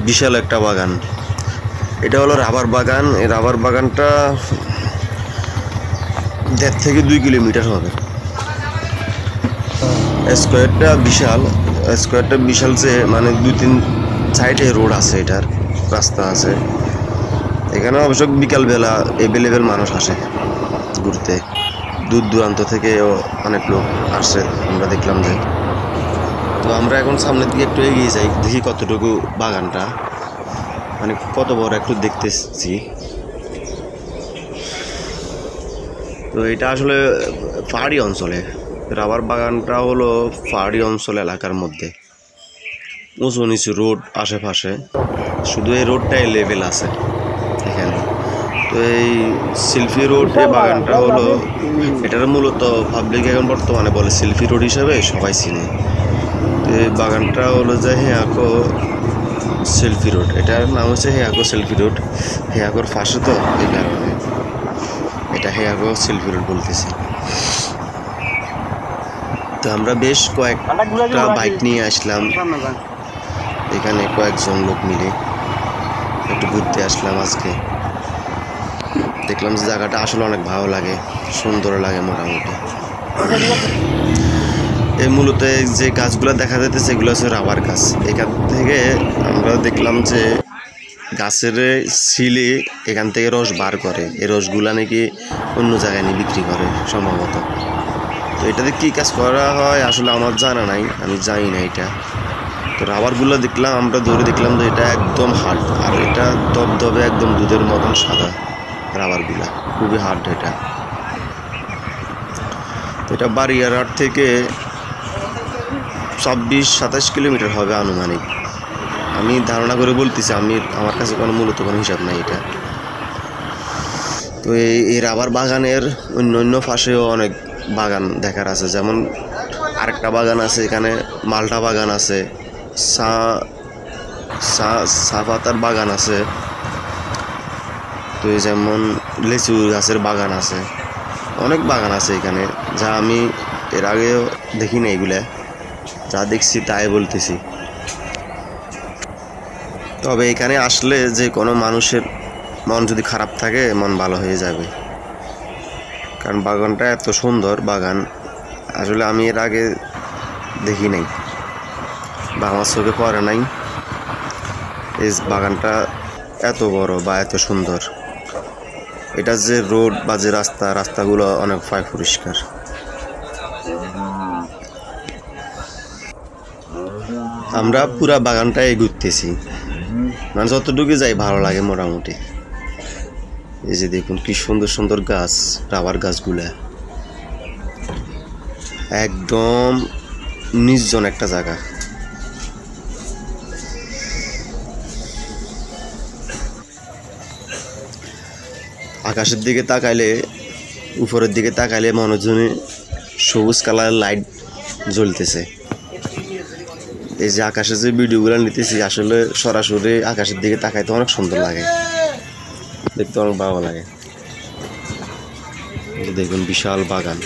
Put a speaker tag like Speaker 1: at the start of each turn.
Speaker 1: বিশাল একটা বাগান। এটা হলো রাবার বাগান। এই রাবার বাগানটা 1.5 থেকে 2 কিলোমিটার হবে। স্কোয়ারটা বিশাল যে মানে 2-3 সাইডে রোড আছে, এটার রাস্তা আছে। এখানে অবশ্য বিকালবেলা এভেলেবেল মানুষ আসে ঘুরতে, দূর দূরান্ত থেকে অনেক লোক আসে, আমরা দেখলাম যে। তো আমরা এখন সামনের দিকে একটু এগিয়ে যাই, দেখি কতটুকু বাগানটা মানে কত বড় একটু দেখতেছি। তো এটা আসলে পাহাড়ি অঞ্চলে, রাবার বাগানটা হলো পাহাড়ি অঞ্চল এলাকার মধ্যে, উঁচু নিচু রোড আশেপাশে, শুধু এই রোডটাই লেভেল আছে এখানে। তো এই সিলফি রোড এই বাগানটা হলো, এটার মূলত পাবলিক এখন বর্তমানে বলে সিলফি রোড হিসাবে সবাই চিনে। তো এই বাগানটা হলো যে হেয়াকো সেলফি রোড, এটার নাম হচ্ছে হেয়াকো সেলফি রোড। হেয়াকোর পাশে তো এই কারণে এটা হেয়াকো সেলফি রোড বলতেছি। তো আমরা বেশ কয়েকটা বাইক নিয়ে আসলাম এখানে, কয়েকজন লোক মিলে একটু ঘুরতে আসলাম আজকে। দেখলাম যে জায়গাটা আসলে অনেক ভালো লাগে, সুন্দর লাগে মোটামুটি। এই মূলত যে গাছগুলো দেখা যাচ্ছে এগুলো হচ্ছে রাবার গাছ। এখান থেকে আমরা দেখলাম যে গাছের ছিলে এখান থেকে রস বার করে, এই রসগুলা নাকি অন্য জায়গায় নিয়ে বিক্রি করে সম্ভবত। তো এটাতে কী কাজ করা হয় আসলে আমার জানা নাই, আমি জানি না এটা। তো রাবারগুলো দেখলাম, আমরা ধরে দেখলাম যে এটা একদম হার্ড, আর এটা দবদবে একদম দুধের মতন সাদা রাবারগুলা, খুবই হার্ড এটা। তো এটা বাড়িয়ারহাট থেকে 26-27 কিলোমিটার হবে আনুমানিক, আমি ধারণা করে বলতেছি, আমার কাছে কোনো মূলত কোনো হিসাব নাই এটা। তো এই রাবার বাগানের অন্য পাশেও অনেক বাগান দেখার আছে, যেমন আরেকটা বাগান আছে এখানে, মালটা বাগান আছে, চা পাতার বাগান আছে। তো এই যেমন লিচু গাছের বাগান আছে, অনেক বাগান আছে এখানে, যা আমি এর আগেও দেখি না। এগুলা যা দেখছি তাই বলতেছি। তবে এখানে আসলে যে কোনো মানুষের মন যদি খারাপ থাকে, মন ভালো হয়ে যাবে, কারণ বাগানটা এত সুন্দর বাগান আসলে আমি এর আগে দেখি নাই বা আমার চোখে পড়ে নাই এই বাগানটা এত বড় বা এত সুন্দর। এটা যে রোড বা যে রাস্তাগুলো অনেক পরিষ্কার। আমরা পুরা বাগানটাই ঘুরতেছি, মানে যতটুকু যাই ভালো লাগে মোটামুটি। এই যে দেখুন কি সুন্দর সুন্দর গাছ, রাবার গাছগুলা, একদম নির্জন একটা জায়গা। আকাশের দিকে তাকাইলে, উপরের দিকে তাকাইলে মনে হচ্ছে সবুজ কালার লাইট জ্বলতেছে। এই যে আকাশের যে ভিডিওগুলো নিতেছি, আসলে সরাসরি আকাশের দিকে তাকাইতে অনেক সুন্দর লাগে, দেখতে অনেক ভালো লাগে। দেখুন বিশাল বাগান।